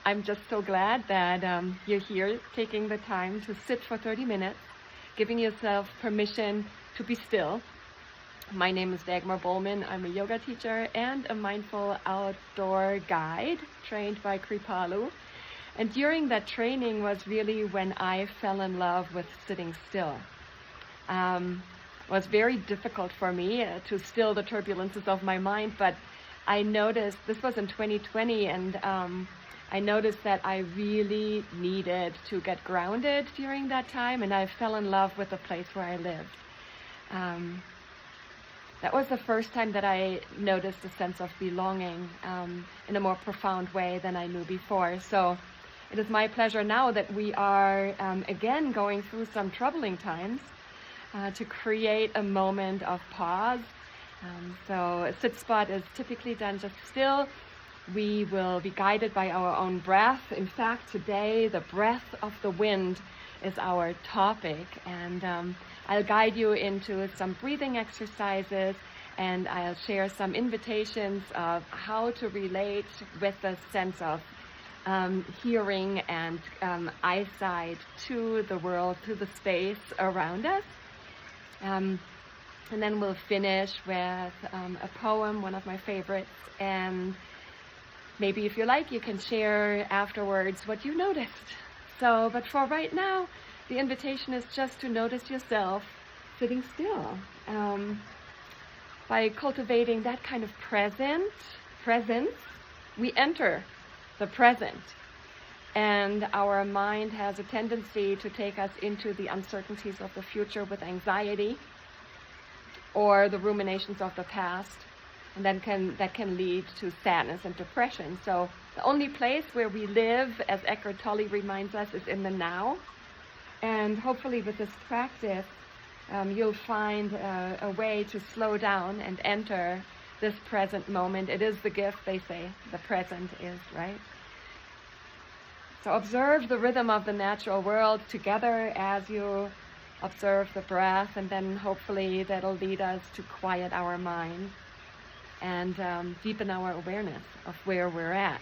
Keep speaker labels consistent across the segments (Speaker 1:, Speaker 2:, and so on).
Speaker 1: I'm just so glad that you're here taking the time to sit for 30 minutes, giving yourself permission to be still. My name is Dagmar Bowman. I'm a yoga teacher and a mindful outdoor guide trained by Kripalu. And during that training was really when I fell in love with sitting still. It was very difficult for me to still the turbulences of my mind, but I noticed, this was in 2020, and I noticed that I really needed to get grounded during that time, and I fell in love with the place where I lived. That was the first time that I noticed a sense of belonging in a more profound way than I knew before. So it is my pleasure now that we are again going through some troubling times to create a moment of pause. So a sit spot is typically done just still. We will be guided by our own breath. In fact, today the breath of the wind is our topic, and I'll guide you into some breathing exercises, and I'll share some invitations of how to relate with a sense of hearing and eyesight to the world, to the space around us. And then we'll finish with a poem, one of my favorites, and maybe if you like, you can share afterwards what you noticed. So, but for right now, the invitation is just to notice yourself sitting still. By cultivating that kind of presence, we enter the present. And our mind has a tendency to take us into the uncertainties of the future with anxiety or the ruminations of the past. And then that can lead to sadness and depression. So the only place where we live, as Eckhart Tolle reminds us, is in the now. And hopefully with this practice, you'll find a way to slow down and enter this present moment. It is the gift, they say, the present is, right? So observe the rhythm of the natural world together as you observe the breath, and then hopefully that'll lead us to quiet our mind and deepen our awareness of where we're at.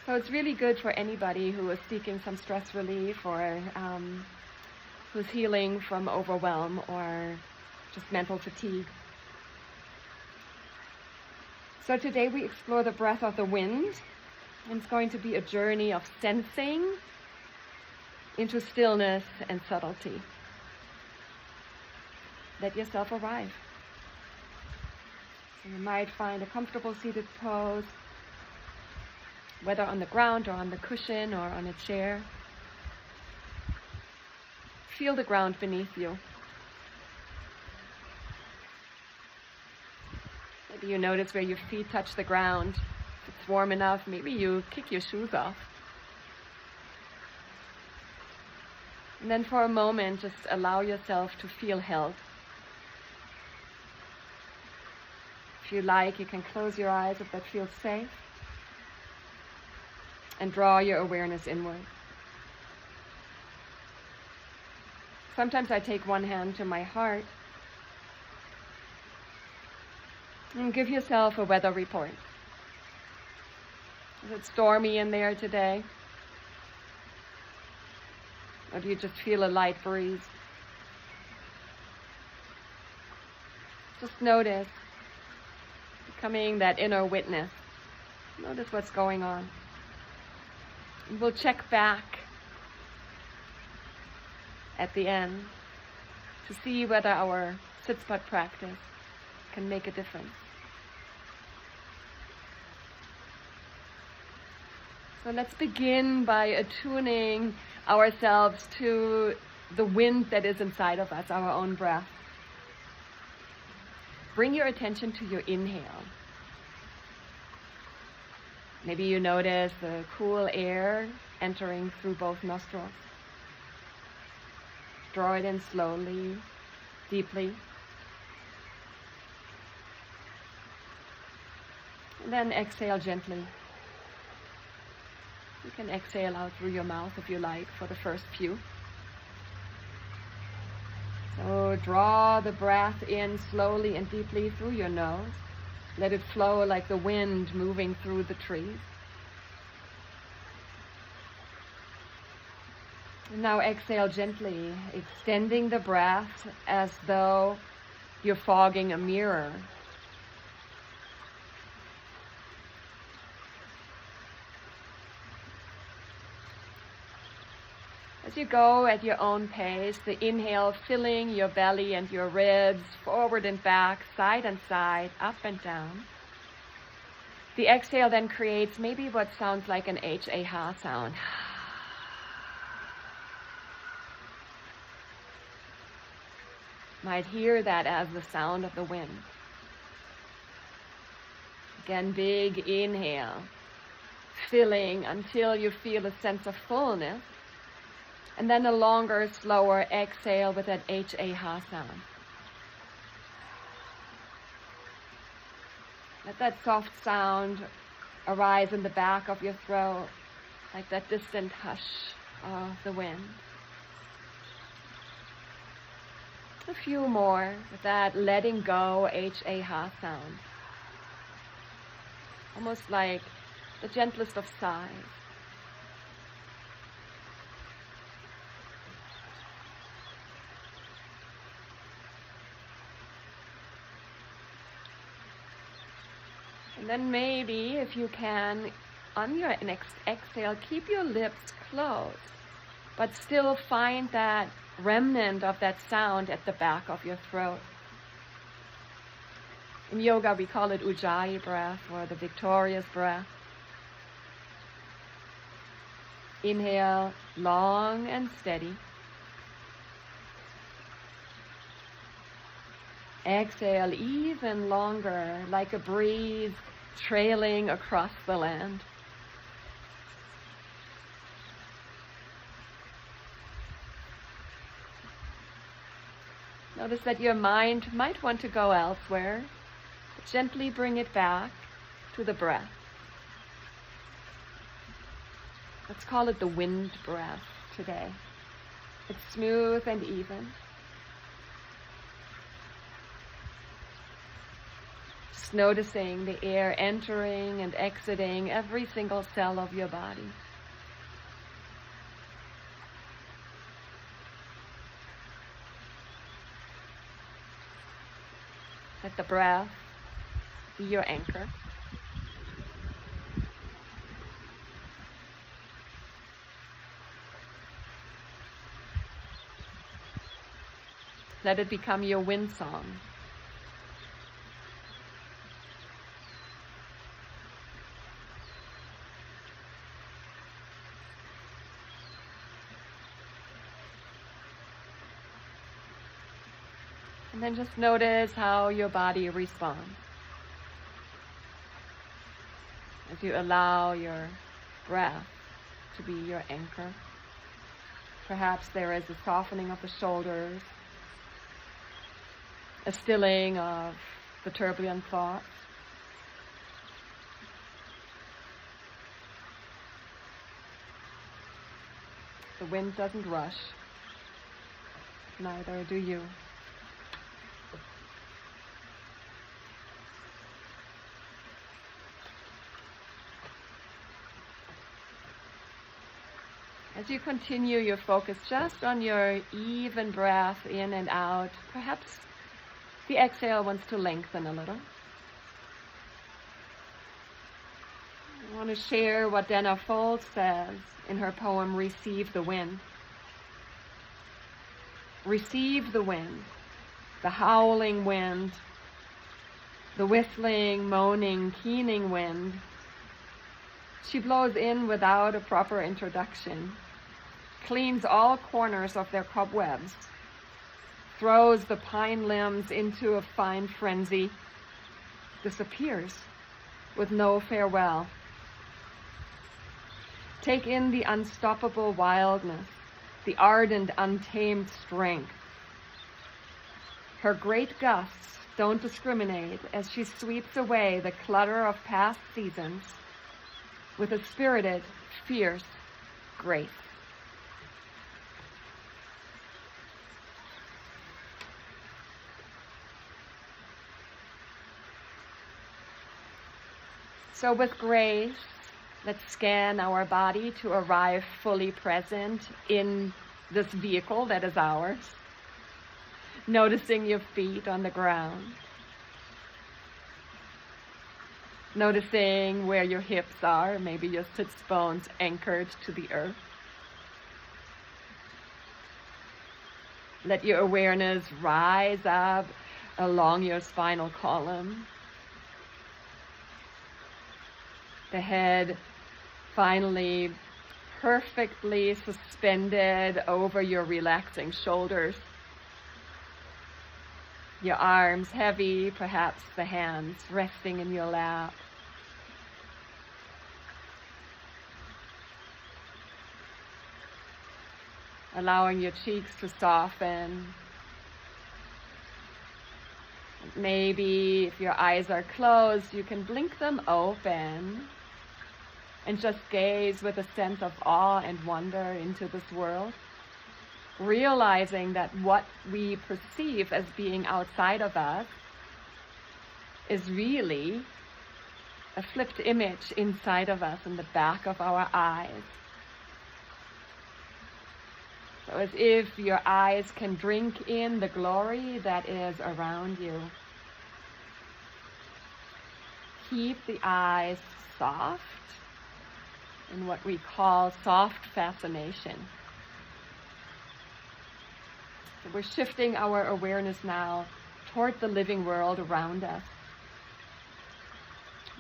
Speaker 1: So it's really good for anybody who is seeking some stress relief or who's healing from overwhelm or just mental fatigue. So today we explore the breath of the wind, and it's going to be a journey of sensing into stillness and subtlety. Let yourself arrive. So you might find a comfortable seated pose, whether on the ground or on the cushion or on a chair. Feel the ground beneath you. Maybe you notice where your feet touch the ground. If it's warm enough, maybe you kick your shoes off. And then for a moment, just allow yourself to feel held. If you like, you can close your eyes if that feels safe. And draw your awareness inward. Sometimes I take one hand to my heart and give yourself a weather report. Is it stormy in there today? Or do you just feel a light breeze? Just notice, becoming that inner witness. Notice what's going on. And we'll check back at the end to see whether our sit spot practice can make a difference. So let's begin by attuning ourselves to the wind that is inside of us, our own breath. Bring your attention to your inhale. Maybe you notice the cool air entering through both nostrils. Draw it in slowly, deeply. And then exhale gently. You can exhale out through your mouth if you like for the first few. So draw the breath in slowly and deeply through your nose. Let it flow like the wind moving through the trees. Now exhale gently, extending the breath as though you're fogging a mirror. As you go at your own pace, the inhale filling your belly and your ribs, forward and back, side and side, up and down. The exhale then creates maybe what sounds like an H-A-ha sound. Might hear that as the sound of the wind. Again, big inhale, filling until you feel a sense of fullness. And then a longer, slower exhale with that H-A-ha sound. Let that soft sound arise in the back of your throat, like that distant hush of the wind. A few more with that letting go H-A-ha sound. Almost like the gentlest of sighs. And then maybe, if you can, on your next exhale, keep your lips closed, but still find that remnant of that sound at the back of your throat. In yoga, we call it Ujjayi breath, or the victorious breath. Inhale, long and steady. Exhale, even longer, like a breeze trailing across the land. Notice that your mind might want to go elsewhere, but gently bring it back to the breath. Let's call it the wind breath today. It's smooth and even. Just noticing the air entering and exiting every single cell of your body. Let the breath be your anchor. Let it become your wind song. And then just notice how your body responds as you allow your breath to be your anchor. Perhaps there is a softening of the shoulders, a stilling of the turbulent thoughts. The wind doesn't rush, neither do you. As you continue your focus just on your even breath in and out, perhaps the exhale wants to lengthen a little. I want to share what Dana Fold says in her poem, Receive the Wind. Receive the wind, the howling wind, the whistling, moaning, keening wind. She blows in without a proper introduction, cleans all corners of their cobwebs, throws the pine limbs into a fine frenzy, disappears with no farewell. Take in the unstoppable wildness, the ardent, untamed strength. Her great gusts don't discriminate as she sweeps away the clutter of past seasons with a spirited, fierce grace. So with grace, Let's scan our body to arrive fully present in this vehicle that is ours. Noticing your feet on the ground. Noticing where your hips are, maybe your sits bones anchored to the earth. Let your awareness rise up along your spinal column. The head finally perfectly suspended over your relaxing shoulders. Your arms heavy, perhaps the hands resting in your lap. Allowing your cheeks to soften. Maybe if your eyes are closed, you can blink them open and just gaze with a sense of awe and wonder into this world, realizing that what we perceive as being outside of us is really a flipped image inside of us in the back of our eyes. So as if your eyes can drink in the glory that is around you. Keep the eyes soft in what we call soft fascination. So we're shifting our awareness now toward the living world around us.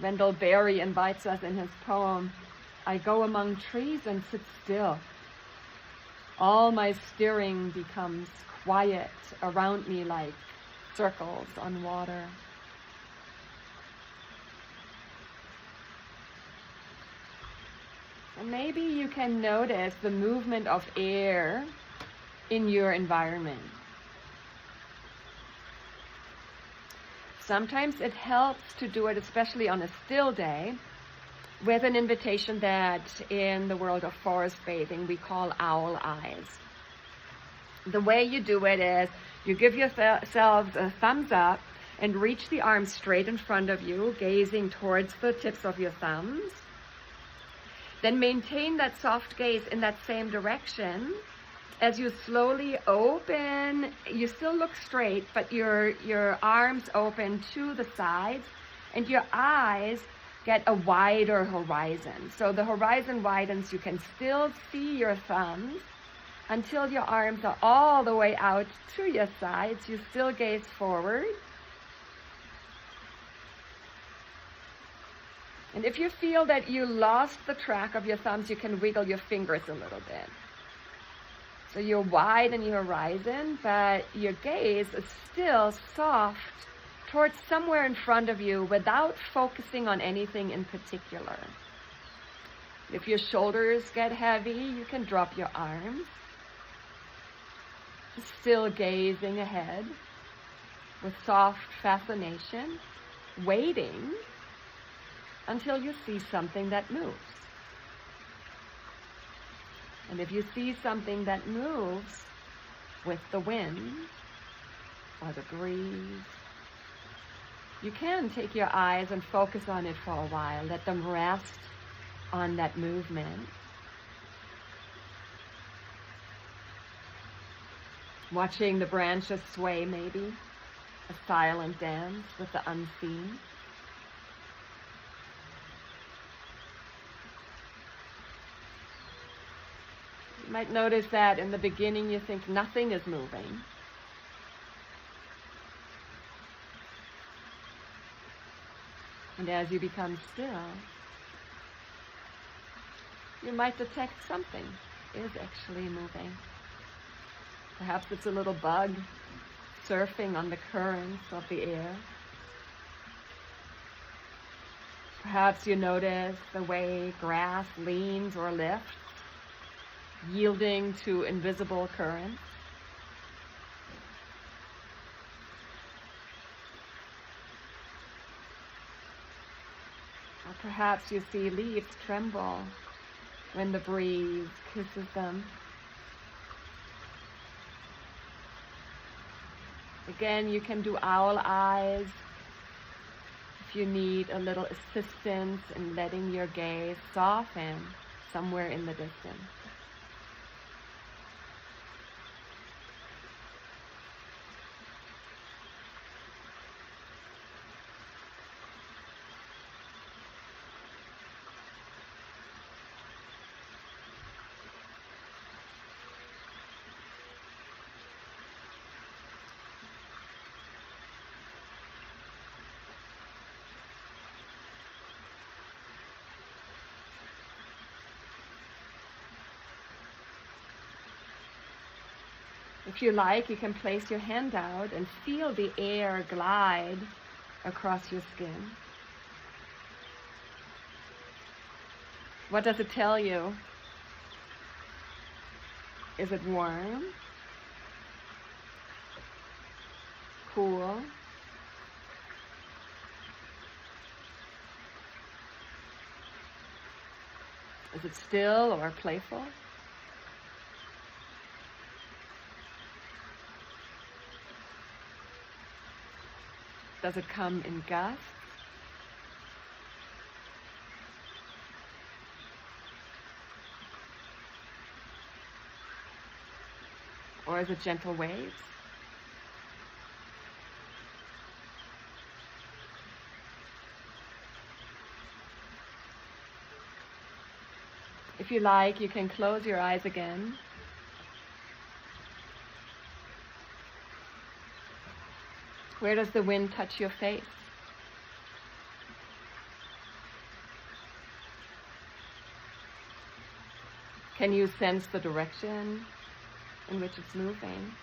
Speaker 1: Wendell Berry invites us in his poem, "I go among trees and sit still. All my stirring becomes quiet around me like circles on water." And maybe you can notice the movement of air in your environment. Sometimes it helps to do it, especially on a still day, with an invitation that in the world of forest bathing we call owl eyes. The way you do it is you give yourselves a thumbs up and reach the arms straight in front of you, gazing towards the tips of your thumbs. Then maintain that soft gaze in that same direction. As you slowly open, you still look straight, but your arms open to the sides and your eyes get a wider horizon. So the horizon widens, you can still see your thumbs until your arms are all the way out to your sides. You still gaze forward. And if you feel that you lost the track of your thumbs, you can wiggle your fingers a little bit. So you're wide in your horizon, but your gaze is still soft towards somewhere in front of you without focusing on anything in particular. If your shoulders get heavy, you can drop your arms. Still gazing ahead with soft fascination, waiting until you see something that moves. And if you see something that moves with the wind or the breeze, you can take your eyes and focus on it for a while. Let them rest on that movement. Watching the branches sway, maybe, a silent dance with the unseen. You might notice that in the beginning you think nothing is moving. And as you become still, you might detect something is actually moving. Perhaps it's a little bug surfing on the currents of the air. Perhaps you notice the way grass leans or lifts, yielding to invisible currents. Or perhaps you see leaves tremble when the breeze kisses them. Again, you can do owl eyes if you need a little assistance in letting your gaze soften somewhere in the distance. If you like, you can place your hand out and feel the air glide across your skin. What does it tell you? Is it warm? Cool? Is it still or playful? Does it come in gusts? Or is it gentle waves? If you like, you can close your eyes again. Where does the wind touch your face? Can you sense the direction in which it's moving?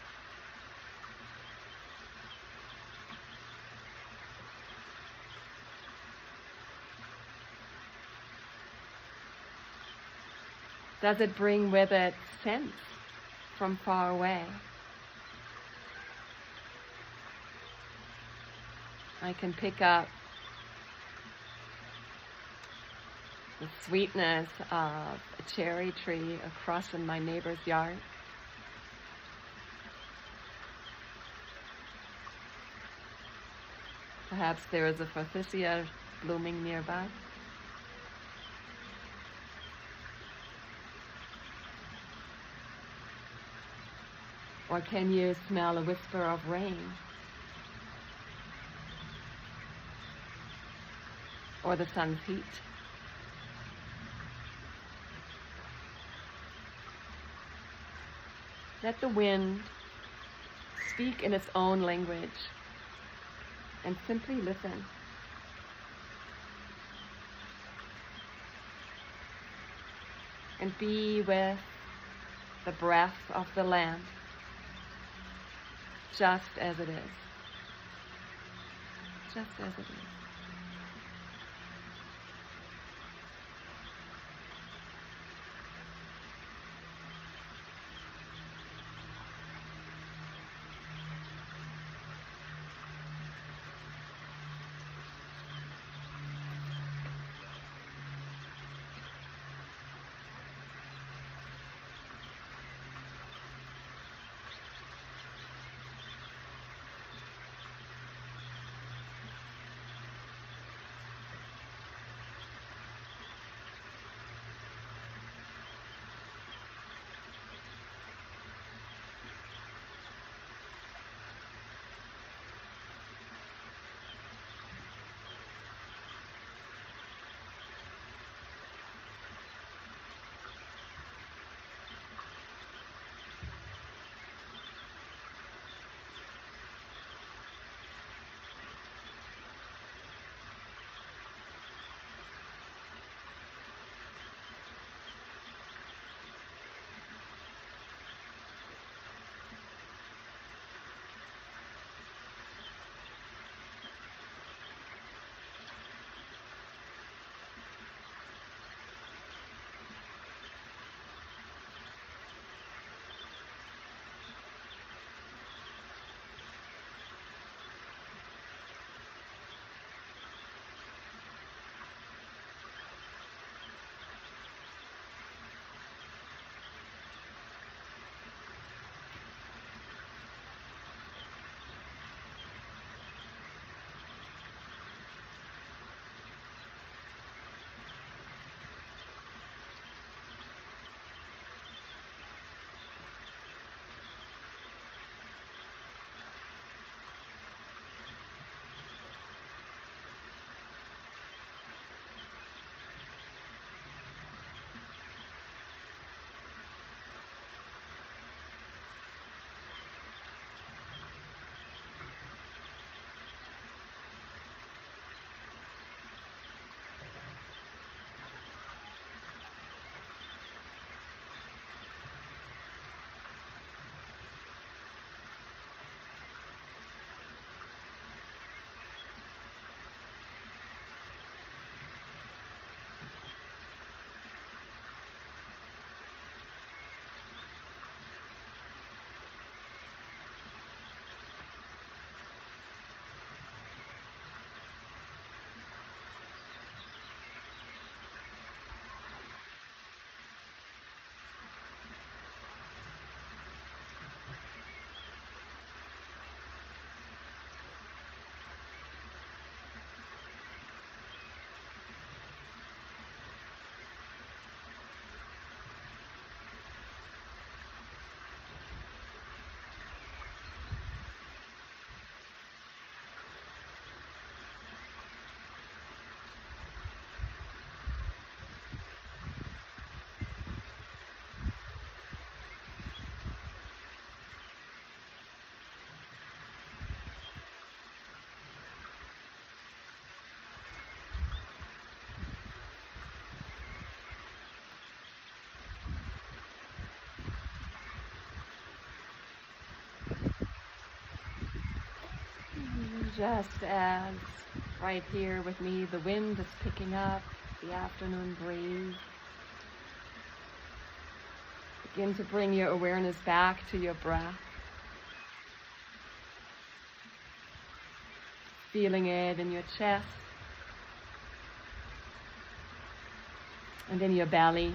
Speaker 1: Does it bring with it sense from far away? I can pick up the sweetness of a cherry tree across in my neighbor's yard. Perhaps there is a forsythia blooming nearby. Or can you smell a whisper of rain? Or the sun's heat? Let the wind speak in its own language and simply listen. And be with the breath of the land, just as it is. Just as it is. just as right here with me, the wind is picking up, the afternoon breeze. Begin to bring your awareness back to your breath. Feeling it in your chest and in your belly.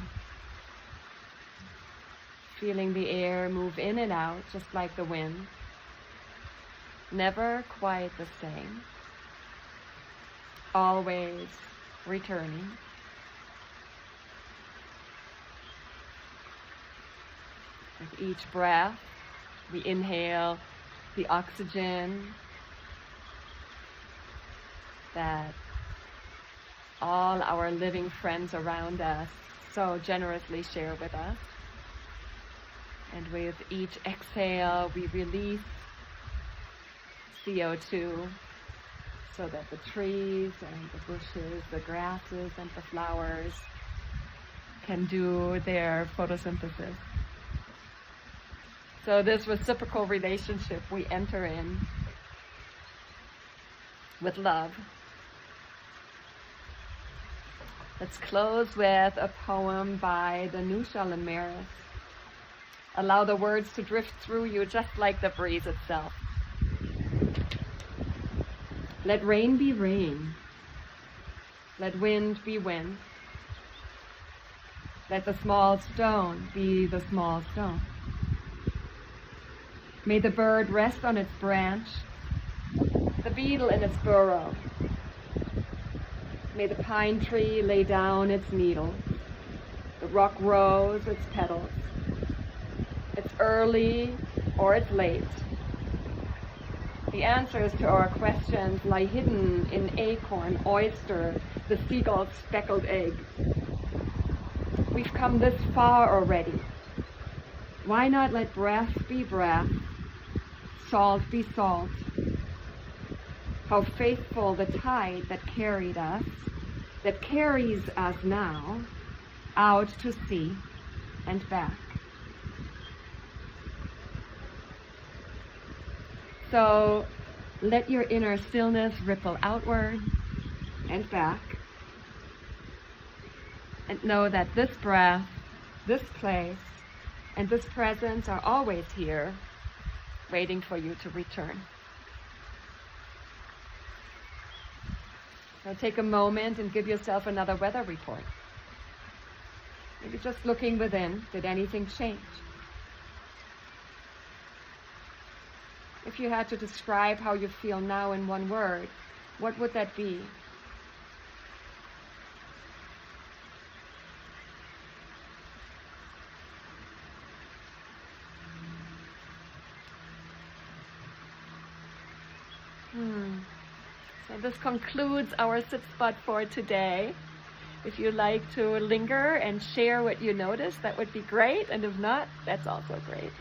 Speaker 1: Feeling the air move in and out just like the wind. Never quite the same. Always returning. With each breath, we inhale the oxygen that all our living friends around us so generously share with us. And with each exhale, we release CO2 so that the trees and the bushes, the grasses and the flowers can do their photosynthesis. So this reciprocal relationship we enter in with love. Let's close with a poem by the Nusha Lemaris. Allow the words to drift through you just like the breeze itself. Let rain be rain. Let wind be wind. Let the small stone be the small stone. May the bird rest on its branch, the beetle in its burrow. May the pine tree lay down its needle, the rock rose its petals. It's early or it's late. The answers to our questions lie hidden in acorn, oyster, the seagull's speckled egg. We've come this far already. Why not let breath be breath, salt be salt? How faithful the tide that carried us, that carries us now, out to sea and back. So let your inner stillness ripple outward and back. And know that this breath, this place, and this presence are always here, waiting for you to return. So take a moment and give yourself another weather report. Maybe just looking within, did anything change? If you had to describe how you feel now in one word, what would that be? So this concludes our sit spot for today. If you'd like to linger and share what you noticed, that would be great. And if not, that's also great.